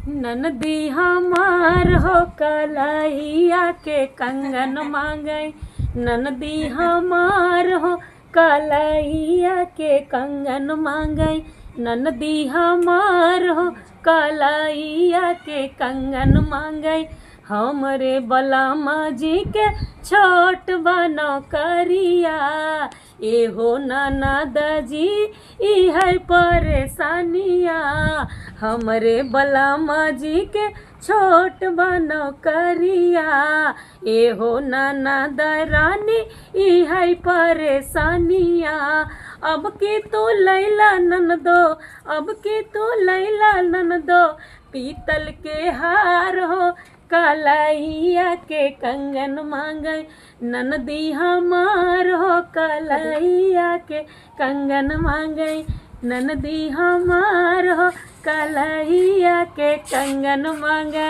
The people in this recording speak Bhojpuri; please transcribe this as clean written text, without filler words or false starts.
ननदी हमार हो कलैया के कंगन मांगे। ननदी हमार हो कलैया के कंगन मांगे। ननदी हमार हो कलैया के कंगन मांगे। हमरे बलमा जी के छोट बनो करिया। एहो ननद जी ई है परेशानिया। हमरे बलमा जी के छोट बनो करिया। एहो ननद रानी ई है परेशानिया। अब की तू लैला ननदो, अब की तू लैला ननदो, पीतल के हार हो कलैया के कंगन मांगे। ननदी हमार हो कलैया के कंगन मांगे। ननदी हमार हो कलैया के कंगन मांगे।